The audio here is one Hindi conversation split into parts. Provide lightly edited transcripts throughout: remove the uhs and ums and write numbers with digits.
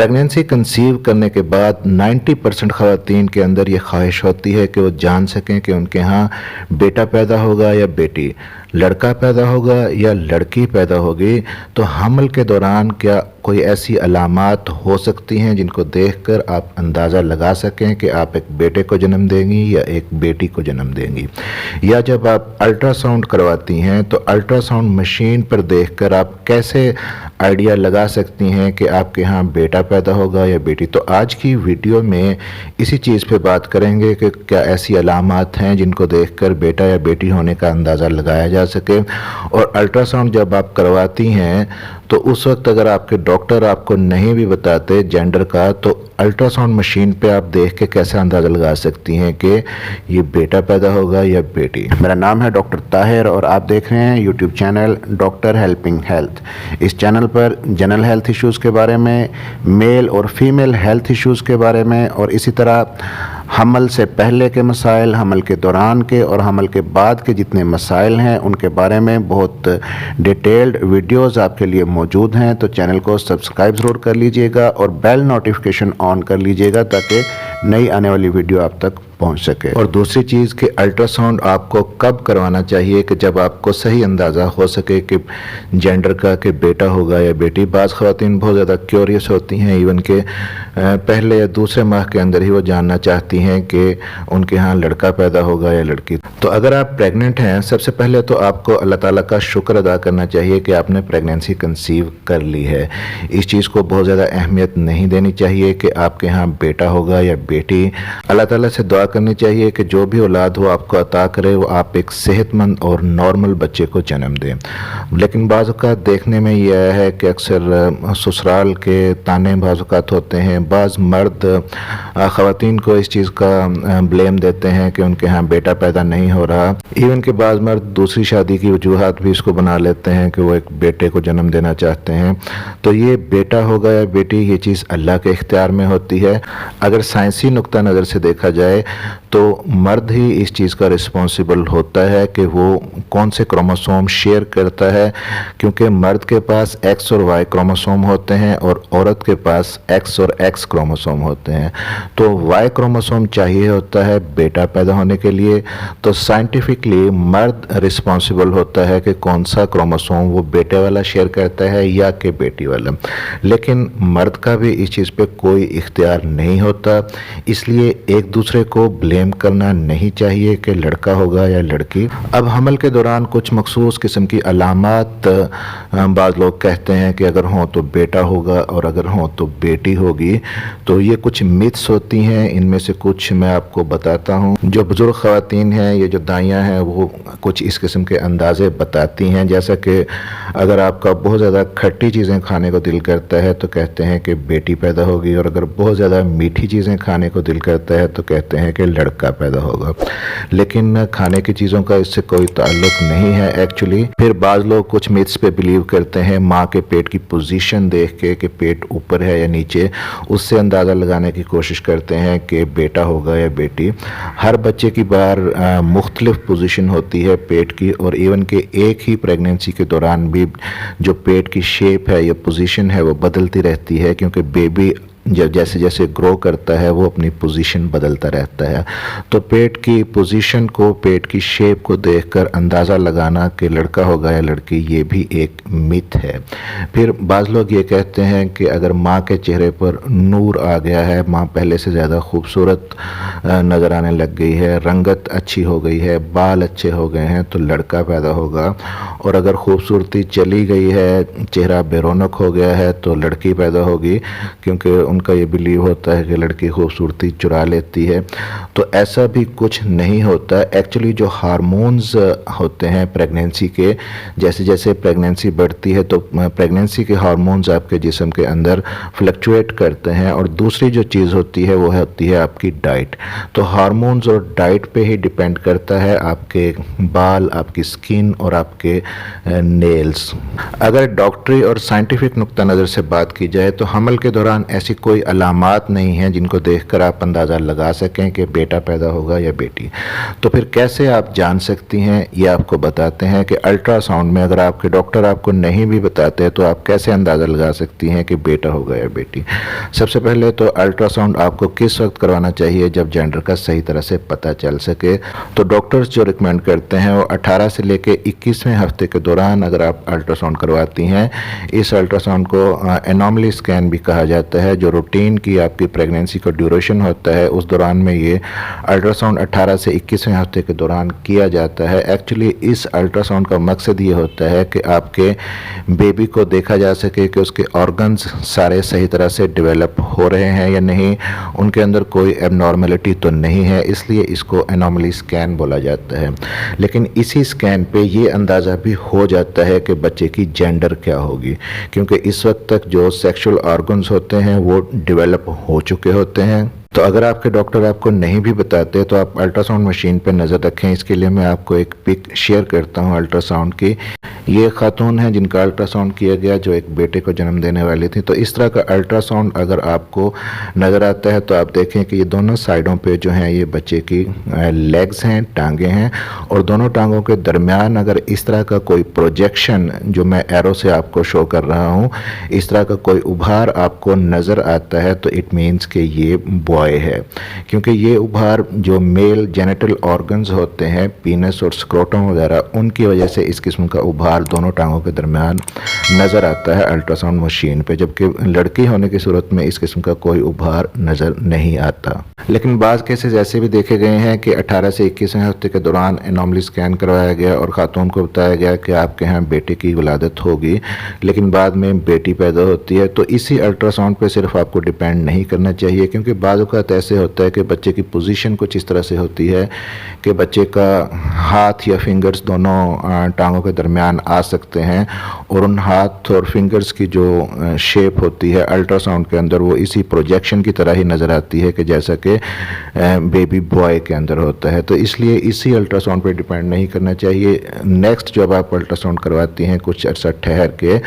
प्रेगनेंसी कंसीव करने के बाद 90% ख़वातीन के अंदर ये ख्वाहिश होती है कि वो जान सकें कि उनके यहाँ बेटा पैदा होगा या बेटी, लड़का पैदा होगा या लड़की पैदा होगी। तो हमल के दौरान क्या कोई ऐसी अलामात हो सकती हैं जिनको देखकर आप अंदाज़ा लगा सकें कि आप एक बेटे को जन्म देंगी या एक बेटी को जन्म देंगी। या जब आप अल्ट्रासाउंड करवाती हैं तो अल्ट्रासाउंड मशीन पर देखकर आप कैसे आइडिया लगा सकती हैं कि आपके यहाँ बेटा पैदा होगा या बेटी। तो आज की वीडियो में इसी चीज़ पे बात करेंगे कि क्या ऐसी अलामात हैं जिनको देखकर बेटा या बेटी होने का अंदाज़ा लगाया जा सके। और अल्ट्रासाउंड जब आप करवाती हैं तो उस वक्त अगर आपके डॉक्टर आपको नहीं भी बताते जेंडर का, तो अल्ट्रासाउंड मशीन पे आप देख के कैसे अंदाज़ा लगा सकती हैं कि ये बेटा पैदा होगा या बेटी। मेरा नाम है डॉक्टर ताहिर और आप देख रहे हैं YouTube channel doctor helping health. इस चैनल पर जनरल हेल्थ इश्यूज़ के बारे में, मेल और फीमेल हेल्थ इश्यूज़ के बारे में और इसी तरह हमल से पहले के मसाइल, हमल के दौरान के और हमल के बाद के जितने मसाइल हैं उनके बारे में बहुत डिटेल्ड वीडियोस आपके लिए मौजूद हैं। तो चैनल को सब्सक्राइब ज़रूर कर लीजिएगा और बेल नोटिफिकेशन ऑन कर लीजिएगा ताकि नई आने वाली वीडियो आप तक पहुंच सके। और दूसरी चीज़ कि अल्ट्रासाउंड आपको कब करवाना चाहिए कि जब आपको सही अंदाज़ा हो सके कि जेंडर का कि बेटा होगा या बेटी। बाज़ ख़वातीन बहुत ज़्यादा क्यूरियस होती हैं, इवन के पहले या दूसरे माह के अंदर ही वो जानना चाहती हैं कि उनके यहाँ लड़का पैदा होगा या लड़की। तो अगर आप प्रेग्नेंट हैं, सबसे पहले तो आपको अल्लाह ताला का शुक्र अदा करना चाहिए कि आपने प्रेगनेंसी कंसीव कर ली है। इस चीज़ को बहुत ज़्यादा अहमियत नहीं देनी चाहिए कि आपके यहाँ बेटा होगा या बेटी। अल्लाह ताला से दुआ करनी चाहिए कि जो भी औलाद हो आपको अता करे, वो आप एक सेहतमंद और नॉर्मल बच्चे को जन्म दें। लेकिन बाज़ औक़ात देखने में ये आया है कि अक्सर ससुराल के ताने बाज़ औक़ात होते हैं। बाज़ मर्द ख़वातीन को इस चीज़ का ब्लेम देते हैं कि उनके यहाँ बेटा पैदा नहीं हो रहा। इवन के बाज़ मर्द दूसरी शादी की वजूहात भी इसको बना लेते हैं कि वो एक बेटे को जन्म देना चाहते हैं। तो ये बेटा होगा या बेटी, ये चीज़ अल्लाह के इख्तियार में होती है। अगर साइंसी नुक्ता नज़र से देखा जाए तो मर्द ही इस चीज़ का रिस्पॉन्सिबल होता है कि वो कौन से क्रोमोसोम शेयर करता है, क्योंकि मर्द के पास एक्स और वाई क्रोमोसोम होते हैं और औरत के पास एक्स और एक्स क्रोमोसोम होते हैं। तो वाई क्रोमोसोम चाहिए होता है बेटा पैदा होने के लिए। तो साइंटिफिकली मर्द रिस्पॉन्सिबल होता है कि कौन सा क्रोमोसोम वो बेटे वाला शेयर करता है या कि बेटी वाला। लेकिन मर्द का भी इस चीज़ पे कोई इख्तियार नहीं होता, इसलिए एक दूसरे को ब्लेम करना नहीं चाहिए कि लड़का होगा या लड़की। अब हमल के दौरान कुछ मखसूस किस्म की अलामात बाज़ लोग कहते हैं कि अगर हों तो बेटा होगा और अगर हों तो बेटी होगी। तो ये कुछ मिथ्स होती हैं, इनमें से कुछ मैं आपको बताता हूँ। जो बुज़ुर्ग ख़वातीन हैं, ये जो दाइयाँ हैं, वो कुछ इस किस्म के अंदाज़े बताती हैं। जैसा कि अगर आपका बहुत ज़्यादा खट्टी चीज़ें खाने को दिल करता है तो कहते हैं कि बेटी पैदा होगी, और अगर बहुत ज़्यादा मीठी चीज़ें खाने को दिल करता है तो कहते हैं कि लड़का पैदा होगा। लेकिन खाने की चीज़ों का इससे कोई ताल्लुक नहीं है एक्चुअली। फिर बाज़ लोग कुछ मिथ्स पे बिलीव करते हैं, माँ के पेट की पोजीशन देख के कि पेट ऊपर है या नीचे, उससे अंदाज़ा लगाने की कोशिश करते हैं कि बेटा होगा या बेटी। हर बच्चे की बार मुख्तलिफ पोजीशन होती है पेट की, और इवन के एक ही प्रेगनेंसी के दौरान भी जो पेट की शेप है या पोजीशन है वो बदलती रहती है, क्योंकि बेबी जब जैसे जैसे ग्रो करता है वो अपनी पोजीशन बदलता रहता है। तो पेट की पोजीशन को, पेट की शेप को देखकर अंदाज़ा लगाना कि लड़का होगा या लड़की, ये भी एक मिथ है। फिर बाज़ लोग ये कहते हैं कि अगर माँ के चेहरे पर नूर आ गया है, माँ पहले से ज़्यादा खूबसूरत नज़र आने लग गई है, रंगत अच्छी हो गई है, बाल अच्छे हो गए हैं, तो लड़का पैदा होगा। और अगर खूबसूरती चली गई है, चेहरा बेरौनक हो गया है, तो लड़की पैदा होगी, क्योंकि उनका ये बिलीव होता है कि लड़की खूबसूरती चुरा लेती है। तो ऐसा भी कुछ नहीं होता। एक्चुअली जो हार्मोन्स होते हैं प्रेगनेंसी के, जैसे जैसे प्रेगनेंसी बढ़ती है तो प्रेगनेंसी के हार्मोन्स आपके जिस्म के अंदर फ्लक्चुएट करते हैं। और दूसरी जो चीज़ होती है वो होती है आपकी डाइट। तो हार्मोन्स और डाइट पे ही डिपेंड करता है आपके बाल, आपकी स्किन और आपके नेल्स। अगर डॉक्टरी और साइंटिफिक नुक्ता नज़र से बात की जाए तो हमल के दौरान ऐसी कोई अलामात नहीं हैं जिनको देखकर आप अंदाज़ा लगा सकें कि बेटा पैदा होगा या बेटी। तो फिर कैसे आप जान सकती हैं, ये आपको बताते हैं कि अल्ट्रासाउंड में अगर आपके डॉक्टर आपको नहीं भी बताते तो आप कैसे अंदाज़ा लगा सकती हैं कि बेटा होगा या बेटी। सबसे पहले तो अल्ट्रासाउंड आपको किस वक्त करवाना चाहिए, जब जेंडर का सही तरह से पता चल सके। तो डॉक्टर्स जो रिकमेंड करते हैं वो 18 से लेके 21वें हफ्ते के दौरान अगर आप अल्ट्रासाउंड करवाती हैं, इस अल्ट्रासाउंड को एनॉमली स्कैन भी कहा जाता है, जो रूटीन की आपकी प्रेगनेंसी का ड्यूरेशन होता है उस दौरान में ये अल्ट्रासाउंड 18 से 21वें हफ्ते के दौरान किया जाता है। एक्चुअली इस अल्ट्रासाउंड का मकसद ये होता है कि आपके बेबी को देखा जा सके कि उसके ऑर्गन्स सारे सही तरह से डेवलप हो रहे हैं या नहीं, उनके अंदर कोई एबनॉर्मलिटी तो नहीं है, इसलिए इसको एनॉमली स्कैन बोला जाता है। लेकिन इसी स्कैन पे ये अंदाज़ा भी हो जाता है कि बच्चे की जेंडर क्या होगी, क्योंकि इस वक्त तक जो सेक्सुअल ऑर्गन्स होते हैं वो डेवलप हो चुके होते हैं। तो अगर आपके डॉक्टर आपको नहीं भी बताते तो आप अल्ट्रासाउंड मशीन पर नज़र रखें। इसके लिए मैं आपको एक पिक शेयर करता हूं अल्ट्रासाउंड की। ये खातून है जिनका अल्ट्रासाउंड किया गया, जो एक बेटे को जन्म देने वाली थी। तो इस तरह का अल्ट्रासाउंड अगर आपको नज़र आता है तो आप देखें कि ये दोनों साइडों पे जो हैं ये बच्चे की लेग्स हैं, टांगें हैं, और दोनों टांगों के दरमियान अगर इस तरह का कोई प्रोजेक्शन, जो मैं एरो से आपको शो कर रहा हूँ, इस तरह का कोई उभार आपको नज़र आता है तो इट मीन्स कि ये बॉय है, क्योंकि ये उभार जो मेल जेनिटल ऑर्गन्स होते हैं, पीनस और स्क्रोटम वगैरह, उनकी वजह से इस किस्म का उभार दोनों टांगों के दरमियान नज़र आता है अल्ट्रासाउंड मशीन पे, जबकि लड़की होने की सूरत में इस किस्म का कोई उभार नज़र नहीं आता। लेकिन बाज़ केसेस ऐसे भी देखे गए हैं कि 18 से 21वें हफ्ते के दौरान एनॉमली स्कैन करवाया गया और खातून को बताया गया कि आपके यहाँ बेटे की विलादत होगी, लेकिन बाद में बेटी पैदा होती है। तो इसी अल्ट्रासाउंड पे सिर्फ आपको डिपेंड नहीं करना चाहिए, क्योंकि बाज़ औक़ात ऐसे होता है कि बच्चे की पोजीशन कुछ इस तरह से होती है कि बच्चे का हाथ या फिंगर्स दोनों टांगों के दरमियान आ सकते हैं, और उन हाथ और फिंगर्स की जो शेप होती है अल्ट्रासाउंड के अंदर वो इसी प्रोजेक्शन की तरह ही नज़र आती है कि जैसा कि बेबी बॉय के अंदर होता है। तो इसलिए इसी अल्ट्रासाउंड पर डिपेंड नहीं करना चाहिए। नेक्स्ट जब आप अल्ट्रासाउंड करवाती हैं कुछ अर्सा ठहर के,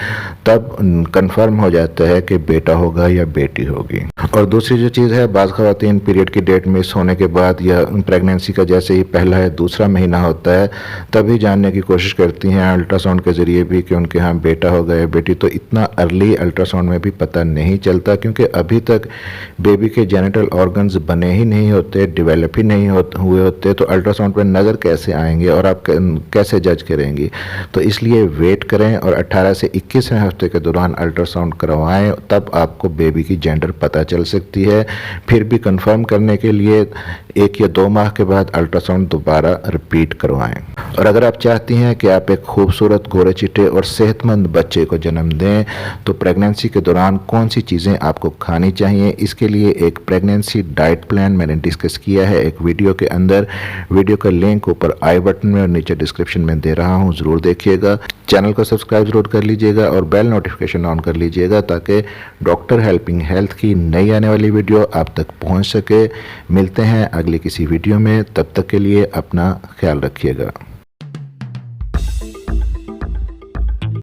तब कंफर्म हो जाता है कि बेटा होगा या बेटी होगी। और दूसरी जो चीज़ है, बाज़ ख़वातीन पीरियड की डेट मिस होने के बाद या प्रेगनेंसी का जैसे ही पहला या दूसरा महीना होता है तभी जानने की कोशिश करती हैं अल्ट्रासाउंड के ज़रिए भी कि उनके यहाँ बेटा होगा या बेटी। तो इतना अर्ली अल्ट्रासाउंड में भी पता नहीं चलता, क्योंकि अभी तक बेबी के जेनिटल ऑर्गन्स बने ही नहीं होते, डेवलप ही नहीं हुए होते। तो अल्ट्रासाउंड पर नज़र कैसे आएंगे और आप कैसे जज करेंगी। तो इसलिए वेट करें और 18 से 21वें हफ्ते के दौरान अल्ट्रासाउंड करवाएं, तब आपको बेबी की जेंडर पता चल सकती है। फिर भी कंफर्म करने के लिए 1 या 2 माह के बाद अल्ट्रासाउंड दोबारा रिपीट करवाएं। और अगर आप चाहती हैं कि आप एक खूबसूरत गोरे चिट्टे और सेहतमंद बच्चे को जन्म दें, तो प्रेगनेंसी के दौरान कौन सी चीज़ें आपको खानी चाहिए, इसके लिए एक प्रेगनेंसी डाइट प्लान मैंने डिस्कस किया है एक वीडियो के अंदर। वीडियो का लिंक ऊपर आई बटन में और नीचे डिस्क्रिप्शन में दे रहा हूँ, ज़रूर देखिएगा। चैनल को सब्सक्राइब ज़रूर कर लीजिएगा और बेल नोटिफिकेशन ऑन कर लीजिएगा, ताकि डॉक्टर हेल्पिंग हेल्थ की नई आने वाली वीडियो आप तक पहुँच सके। मिलते हैं अगली किसी वीडियो में, तब तक के लिए अपना ख्याल रखिएगा।